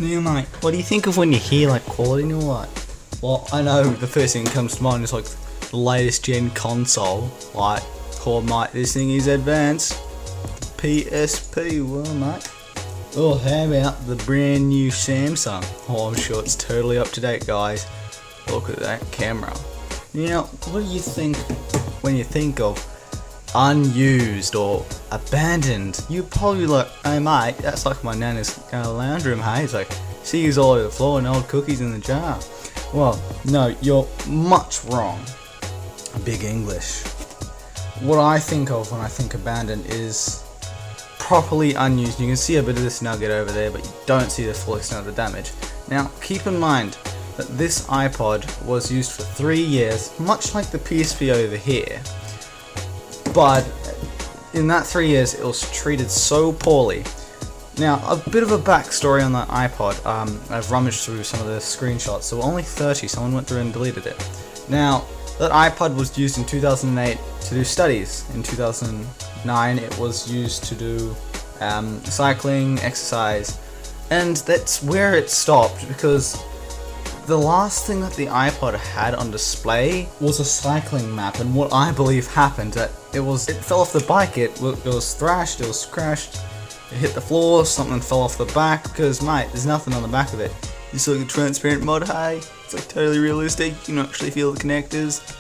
Now mate, what do you think of when you hear like quality and all that? Well, I know the first thing that comes to mind is like the latest gen console. Like, oh mate, this thing is advanced. PSP, well mate. Oh, how about the brand new Samsung? Oh, I'm sure it's totally up to date, guys. Look at that camera. Now, what do you think when you think of unused or abandoned? You're probably like, hey mate, that's like my nana's lounge room, hey? It's like, she's all over the floor and old cookies in the jar. Well, no, you're much wrong. Big English. What I think of when I think abandoned is properly unused. You can see a bit of this nugget over there, but you don't see the full extent of the damage. Now, keep in mind that this iPod was used for 3 years, much like the PSP over here. But in that 3 years, it was treated so poorly. Now, a bit of a backstory on that iPod. I've rummaged through some of the screenshots. So only 30. Someone went through and deleted it. Now, that iPod was used in 2008 to do studies. In 2009, it was used to do cycling, exercise, and that's where it stopped, because the last thing that the iPod had on display was a cycling map, and what I believe happened, that it fell off the bike, it was thrashed, it was crashed, it hit the floor, something fell off the back, because mate, there's nothing on the back of it. It's like a transparent mod, hey, it's like totally realistic, you can actually feel the connectors.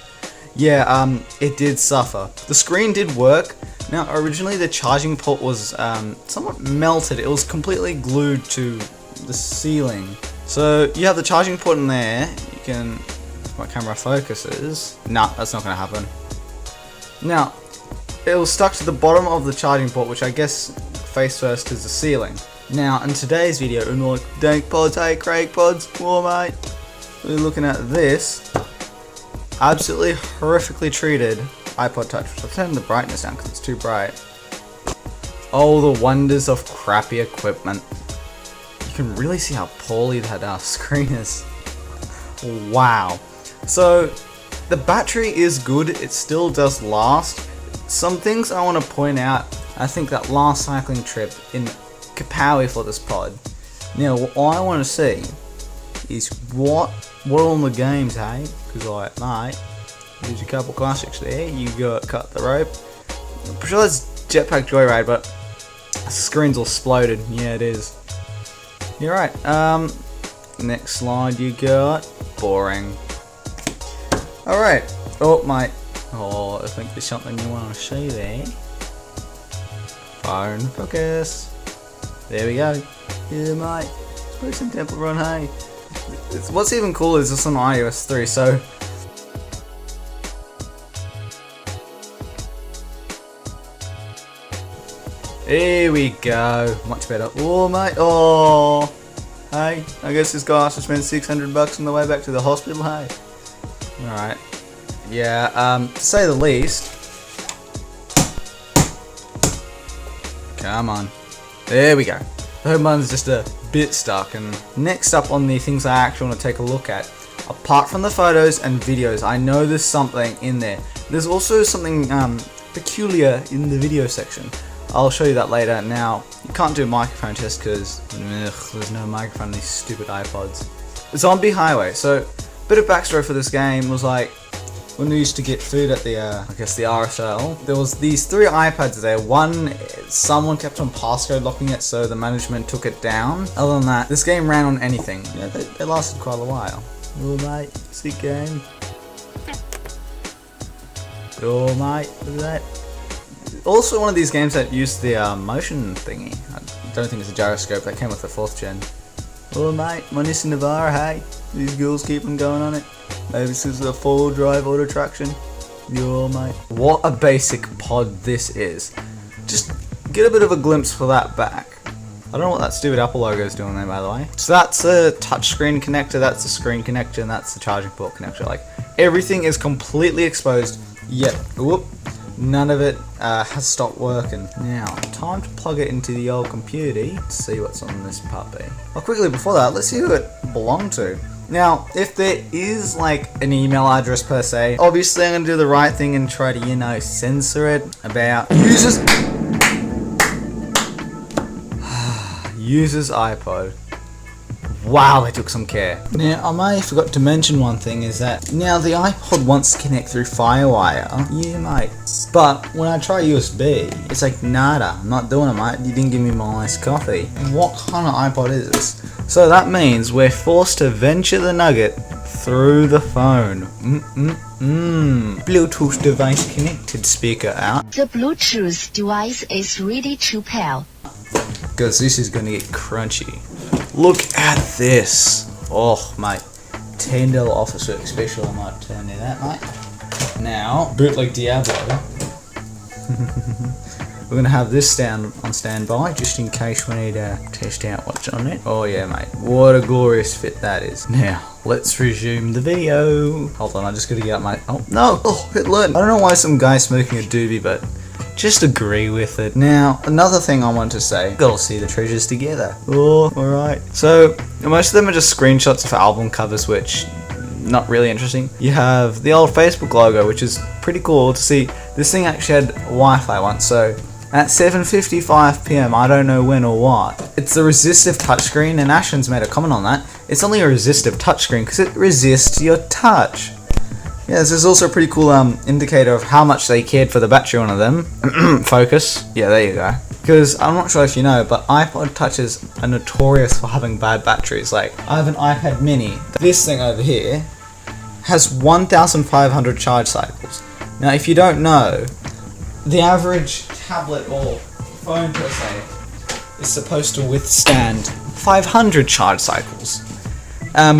Yeah, it did suffer. The screen did work. Now, originally the charging port was somewhat melted, it was completely glued to the ceiling. So you have the charging port in there, you can, if my camera focuses, nah, that's not going to happen. Now, it was stuck to the bottom of the charging port, which I guess face first is the ceiling. Now, in today's video, and like, dank pods, hey, Craig pods, whoa mate, we're looking at this absolutely horrifically treated iPod Touch. I'll turn the brightness down because it's too bright. Oh, the wonders of crappy equipment. You can really see how poorly that screen is. Wow. So, the battery is good, it still does last. Some things I want to point out, I think that last cycling trip in Kapowie for this pod. Now, what I want to see is what on the games, hey? Because like, mate, there's a couple classics there. You got Cut the Rope. I'm pretty sure that's Jetpack Joyride, but the screen's all exploded. Yeah, it is. You're right. Next slide you got. Boring. Alright. Oh, mate. Oh, I think there's something you want to see there. Phone focus. There we go. Yeah, mate. Spruce and Temple Run, hey. What's even cooler is this on iOS 3, so here we go, much better. Oh mate, oh, hey, I guess this guy has to spend $600 on the way back to the hospital, hey. Alright, yeah, to say the least. Come on, there we go. The home button's just a bit stuck, and next up on the things I actually want to take a look at, apart from the photos and videos, I know there's something in there. There's also something peculiar in the video section. I'll show you that later. Now, you can't do a microphone test because there's no microphone on these stupid iPods. Zombie Highway. So, a bit of backstory for this game was like, when we used to get food at the, I guess the RSL, there was these 3 iPads there. One, someone kept on passcode locking it, so the management took it down. Other than that, this game ran on anything. Yeah, they lasted quite a while. Oh mate, sick game. Oh mate, look at that. Also one of these games that used the motion thingy. I don't think it's a gyroscope, that came with the 4th gen. Oh mate, my Nissan Navara, hey. These girls keep on going on it. Maybe this is a 4-wheel drive auto traction. Yo mate. What a basic pod this is. Just get a bit of a glimpse for that back. I don't know what that stupid Apple logo is doing there, by the way. So that's a touchscreen connector, that's the screen connector, and that's the charging port connector. Like, everything is completely exposed, yet, whoop, none of it has stopped working. Now, time to plug it into the old computer to see what's on this puppy. Well, quickly before that, let's see who it belonged to. Now, if there is like an email address per se, obviously I'm going to do the right thing and try to, you know, censor it about users. Users iPod. Wow, they took some care. Now, I may have forgot to mention one thing, is that now the iPod wants to connect through Firewire. Yeah, mate. But when I try USB, it's like, nada, I'm not doing it, mate. You didn't give me my iced coffee. What kind of iPod is this? So that means we're forced to venture the nugget through the phone. Bluetooth device connected, speaker out. The Bluetooth device is ready to pair. Because this is going to get crunchy. Look at this. Oh, mate. $10 Office Works special. I might turn to that, mate. Now, bootleg Diablo. We're going to have this on standby, just in case we need to test out what's on it. Oh yeah, mate. What a glorious fit that is. Now, let's resume the video. Hold on, I just got to get up my... Oh, no! Oh, it learned. I don't know why some guy's smoking a doobie, but just agree with it. Now, another thing I want to say. Gotta see the treasures together. Oh, alright. So, most of them are just screenshots of album covers, which... not really interesting. You have the old Facebook logo, which is pretty cool to see. This thing actually had Wi-Fi once, so at 7:55 PM, I don't know when or what. It's a resistive touchscreen, and Ashton's made a comment on that. It's only a resistive touchscreen because it resists your touch. Yeah, this is also a pretty cool indicator of how much they cared for the battery on them. Focus. Yeah, there you go. Because I'm not sure if you know, but iPod touches are notorious for having bad batteries. Like, I have an iPad mini. This thing over here has 1,500 charge cycles. Now, if you don't know, the average tablet or phone per se is supposed to withstand 500 charge cycles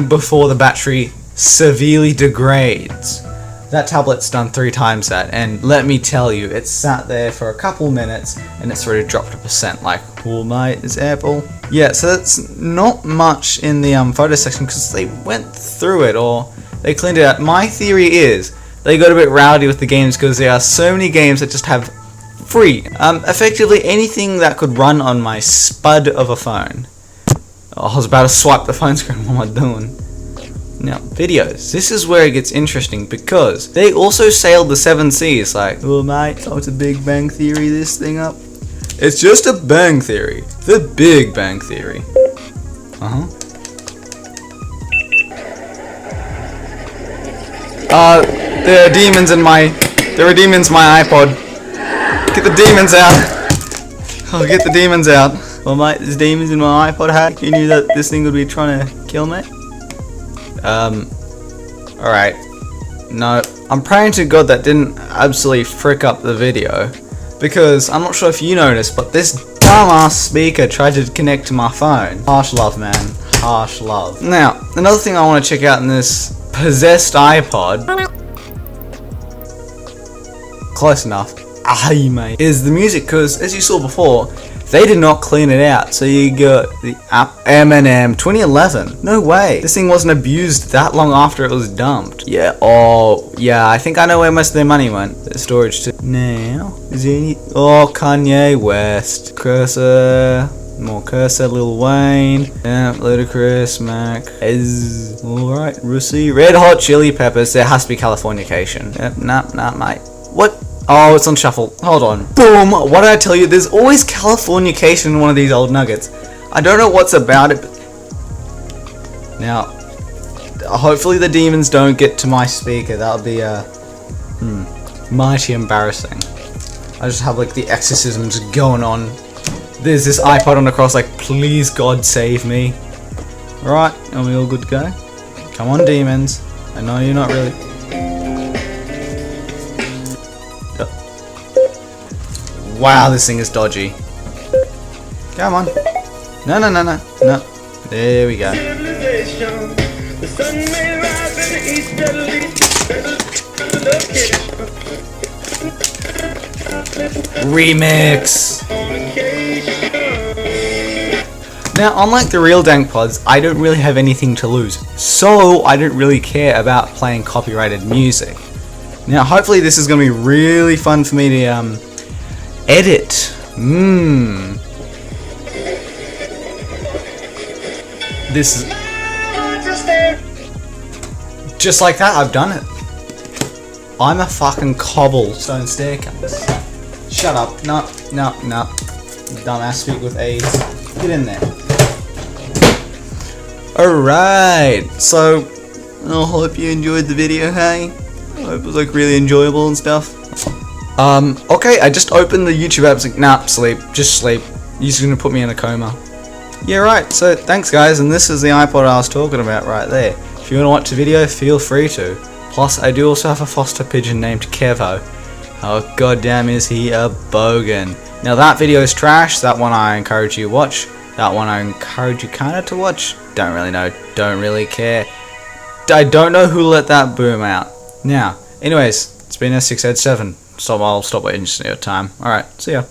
before the battery severely degrades. That tablet's done 3 times that, and let me tell you, it's sat there for a couple minutes and it's already dropped a percent. Like, cool mate, it's Apple. Yeah, so that's not much in the photo section because they went through it or they cleaned it out. My theory is they got a bit rowdy with the games because there are so many games that just have free. Effectively anything that could run on my spud of a phone. Oh, I was about to swipe the phone screen. What am I doing? Now, videos. This is where it gets interesting because they also sailed the 7 seas. Like, oh mate, oh, it's a Big Bang Theory this thing up. It's just a Bang Theory. The Big Bang Theory. There are demons in my... There are demons in my iPod. Get the demons out. Oh, get the demons out. Well mate, there's demons in my iPod hat. You knew that this thing would be trying to kill me? Alright. No, I'm praying to God that didn't absolutely frick up the video. Because, I'm not sure if you noticed, but this dumbass speaker tried to connect to my phone. Harsh love, man. Harsh love. Now, another thing I want to check out in this possessed iPod... Close enough. Aye, mate. Is the music, because, as you saw before, they did not clean it out. So you got the Eminem 2011. No way. This thing wasn't abused that long after it was dumped. Yeah. Oh, yeah. I think I know where most of their money went. The storage too. Now, is there any? Oh, Kanye West. Cursor. More Cursor. Lil Wayne. Yeah. Ludacris. Mac. Ez. All right. Russi. Red Hot Chili Peppers. There has to be Californication. Yep. Nah, mate. What? Oh, it's on shuffle. Hold on. Boom! What did I tell you? There's always Californication in one of these old nuggets. I don't know what's about it, but... Now, hopefully the demons don't get to my speaker. That would be, mighty embarrassing. I just have, like, the exorcisms going on. There's this iPod on the cross, like, please God save me. Alright, are we all good to go? Come on, demons. I know you're not really... Wow, this thing is dodgy. Come on. No. There we go. Remix. Now, unlike the real dank pods, I don't really have anything to lose. So, I don't really care about playing copyrighted music. Now, hopefully this is going to be really fun for me to, edit. This is... Just like that, I've done it. I'm a fucking cobblestone staircase. Shut up. No. Dumbass speak with AIDS. Get in there. Alright, so I hope you enjoyed the video, hey? I hope it was like really enjoyable and stuff. Okay, I just opened the YouTube app, like, nah, sleep, just sleep. You're just gonna put me in a coma. Yeah, right, so thanks guys, and this is the iPod I was talking about right there. If you wanna watch the video, feel free to. Plus, I do also have a foster pigeon named Kevo. Oh goddamn, is he a bogan. Now that video is trash, that one I encourage you to watch. That one I encourage you kinda to watch. Don't really know, don't really care. I don't know who let that boom out. Now, anyways, it's been S687, so I'll stop wasting your time. Alright, see ya.